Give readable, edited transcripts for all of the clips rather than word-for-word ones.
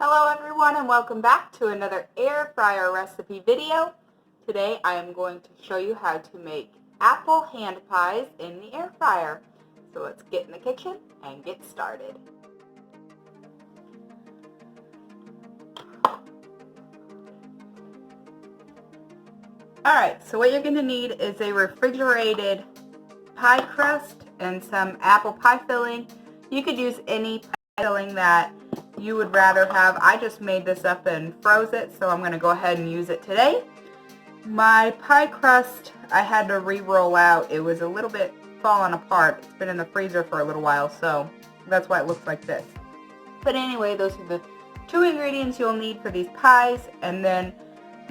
Hello everyone and welcome back to another air fryer recipe video. Today I am going to show you how to make apple hand pies in the air fryer. So let's get in the kitchen and get started. Alright, so what you're going to need is a refrigerated pie crust and some apple pie filling. You could use any pie filling that you would rather have. I just made this up and froze it, so I'm going to go ahead and use it today. My pie crust I had to re-roll out. It was a little bit falling apart. It's been in the freezer for a little while, so that's why it looks like this. But anyway, those are the two ingredients you'll need for these pies, and then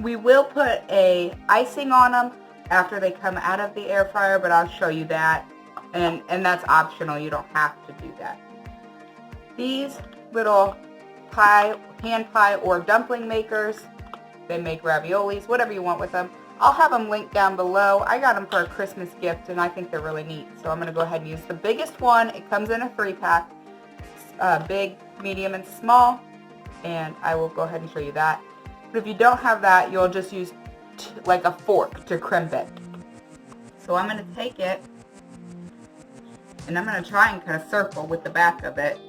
we will put a icing on them after they come out of the air fryer, but I'll show you that, and that's optional. You don't have to do that. These little pie, hand pie or dumpling makers, they make raviolis, whatever you want with them. I'll have them linked down below. I got them for a Christmas gift and I think they're really neat. So I'm going to go ahead and use the biggest one. It comes in a 3-pack, big, medium, and small, and I will go ahead and show you that. But if you don't have that, you'll just use like a fork to crimp it. So I'm going to take it and I'm going to try and cut a circle with the back of it.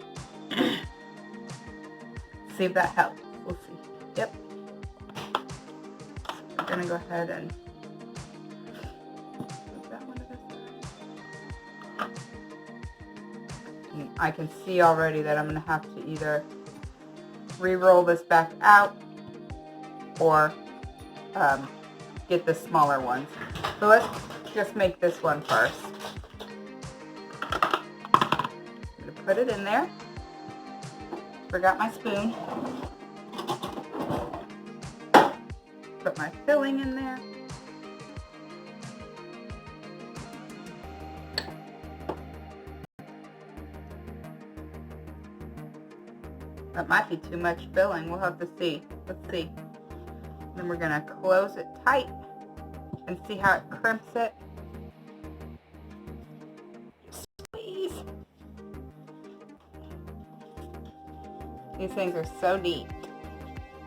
See if that helps. We'll see. Yep. I'm going to go ahead and move that one to this side. And I can see already that I'm going to have to either re-roll this back out or get the smaller ones. So let's just make this one first. I'm going to put it in there. Forgot my spoon. Put my filling in there. That might be too much filling. We'll have to see. Let's see. Then we're going to close it tight and see how it crimps it. Squeeze. These things are so neat.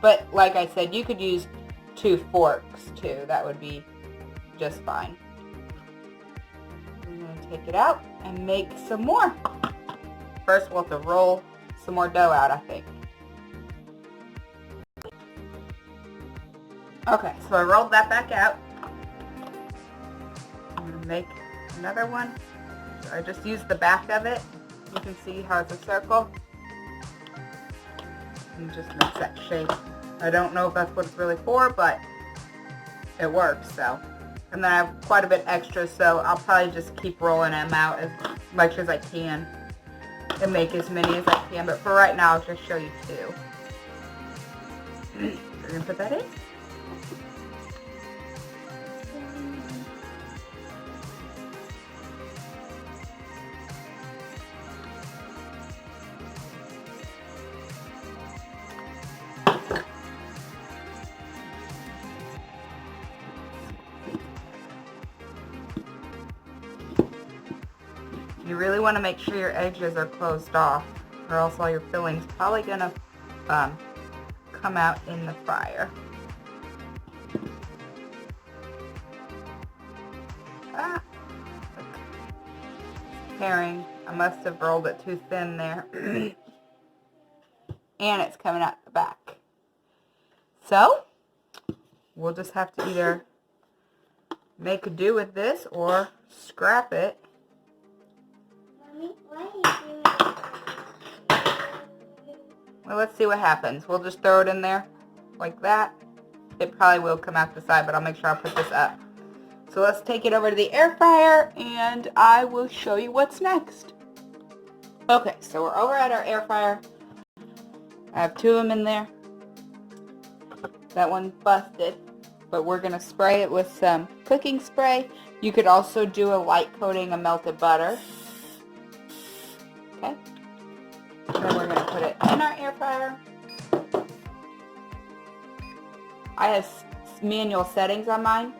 But like I said, you could use 2 forks too. That would be just fine. I'm going to take it out and make some more. First we'll have to roll some more dough out, I think. Okay, so I rolled that back out. I'm going to make another one. So I just used the back of it. You can see how it's a circle. And just makes that shape. I don't know if that's what it's really for, but it works, so. And then I have quite a bit extra, so I'll probably just keep rolling them out as much as I can and make as many as I can. But for right now, I'll just show you 2. We're going to put that in. You really want to make sure your edges are closed off, or else all your filling's probably going to come out in the fryer. Ah, herring. I must have rolled it too thin there. And it's coming out the back. So, we'll just have to either make a do with this or scrap it. Well, let's see what happens. We'll just throw it in there like that. It probably will come out the side, but I'll make sure I put this up. So let's take it over to the air fryer and I will show you what's next. Okay, so we're over at our air fryer. I have 2 of them in there. That one's busted, but we're going to spray it with some cooking spray. You could also do a light coating of melted butter. Okay. And then we're going to put it in our air fryer. I have manual settings on mine.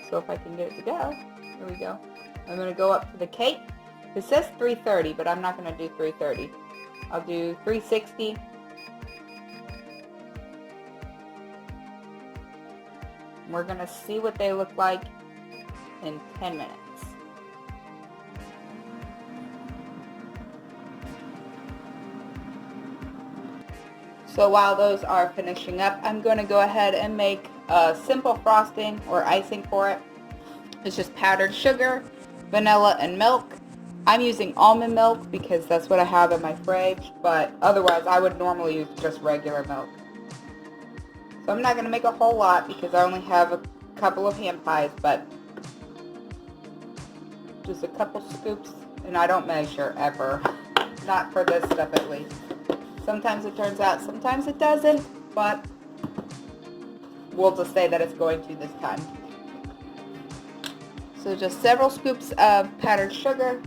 So if I can get it to go, here we go. I'm going to go up to the cake. It says 330, but I'm not going to do 330. I'll do 360 We're going to see what they look like in 10 minutes. So while those are finishing up, I'm going to go ahead and make a simple frosting or icing for it. It's just powdered sugar, vanilla, and milk. I'm using almond milk because that's what I have in my fridge, but otherwise I would normally use just regular milk. So I'm not going to make a whole lot because I only have a couple of hand pies, but just a couple scoops, and I don't measure ever. Not for this stuff at least. Sometimes it turns out, sometimes it doesn't, but we'll just say that it's going to this time. So just several scoops of powdered sugar,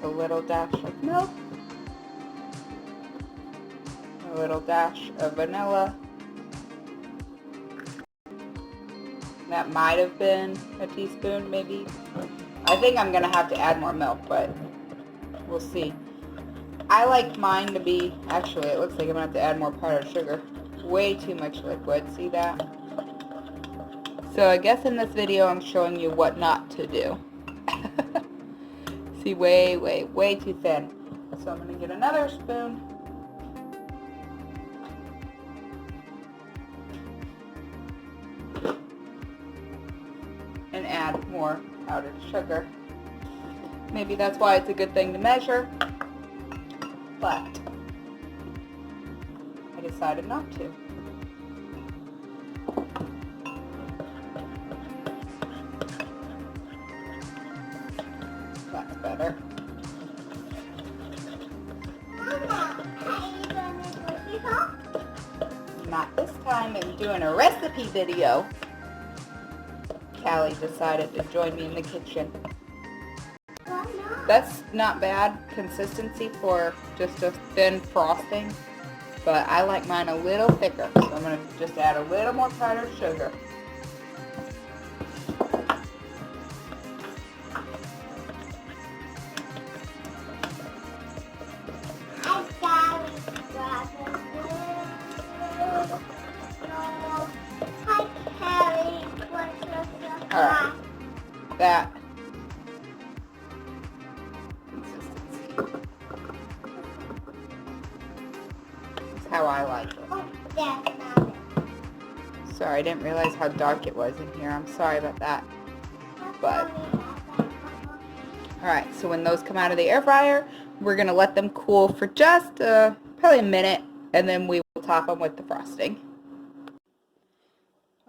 a little dash of milk, a little dash of vanilla. That might have been a teaspoon, maybe. I think I'm going to have to add more milk, but we'll see. I like mine to be, actually it looks like I'm going to have to add more powdered sugar. Way too much liquid, see that? So I guess in this video I'm showing you what not to do. See, way too thin. So I'm going to get another spoon. And add more powdered sugar. Maybe that's why it's a good thing to measure, but I decided not to. That's better. Not this time. I'm doing a recipe video. Callie decided to join me in the kitchen. That's not bad consistency for just a thin frosting, but I like mine a little thicker, so I'm going to just add a little more powdered sugar. Alright, that consistency is how I like it. Sorry, I didn't realize how dark it was in here. I'm sorry about that. But, alright, so when those come out of the air fryer, we're going to let them cool for just probably a minute, and then we will top them with the frosting.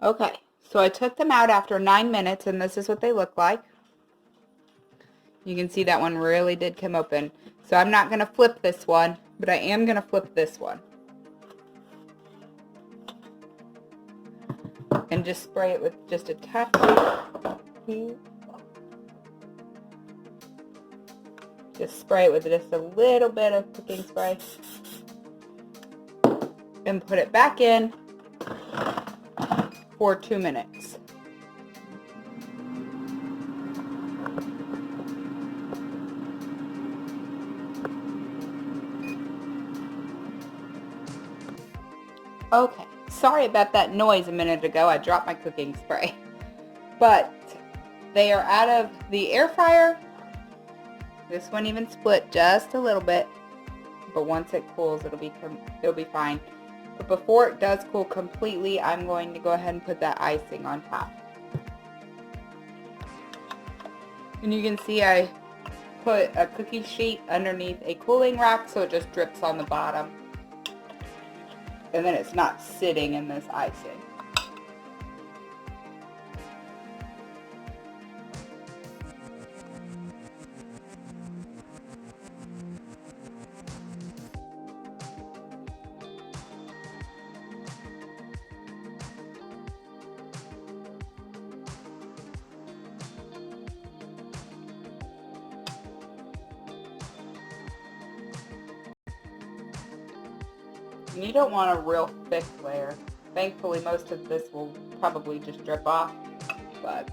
Okay. So I took them out after 9 minutes, and this is what they look like. You can see that one really did come open. So I'm not going to flip this one, but I am going to flip this one. And just spray it with just a touch. Just spray it with just a little bit of cooking spray. And put it back in for 2 minutes. Okay, sorry about that noise a minute ago. I dropped my cooking spray. But they are out of the air fryer. This one even split just a little bit, but once it cools, it'll be fine. But before it does cool completely, I'm going to go ahead and put that icing on top. And you can see I put a cookie sheet underneath a cooling rack so it just drips on the bottom. And then it's not sitting in this icing. You don't want a real thick layer. Thankfully, most of this will probably just drip off, but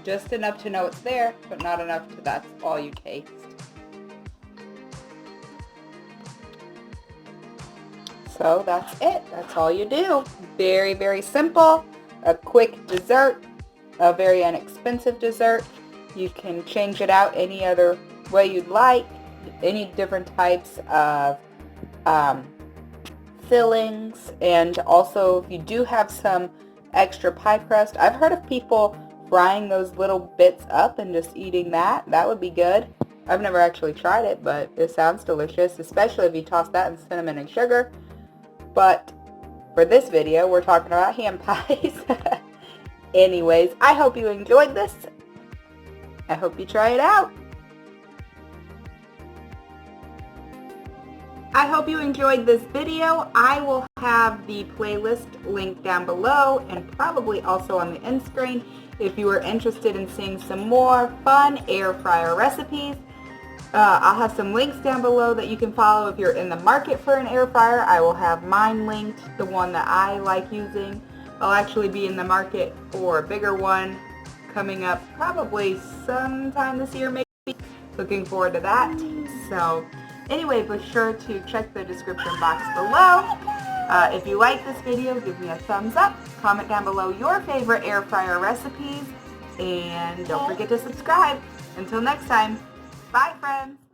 just enough to know it's there, but not enough to that's all you taste. So that's it. That's all you do. Very, very simple. A quick dessert. A very inexpensive dessert. You can change it out any other way you'd like. Any different types of fillings. And also, if you do have some extra pie crust, I've heard of people frying those little bits up and just eating that. That would be good. I've never actually tried it, but it sounds delicious, especially if you toss that in cinnamon and sugar. But for this video, we're talking about ham pies. Anyways, I hope you enjoyed this. I hope you try it out. I hope you enjoyed this video. I will have the playlist linked down below and probably also on the end screen if you are interested in seeing some more fun air fryer recipes. I'll have some links down below that you can follow if you're in the market for an air fryer. I will have mine linked, the one that I like using. I'll actually be in the market for a bigger one coming up probably sometime this year, maybe. Looking forward to that. So anyway, be sure to check the description box below. If you like this video, give me a thumbs up. Comment down below your favorite air fryer recipes. And don't forget to subscribe. Until next time, bye friends!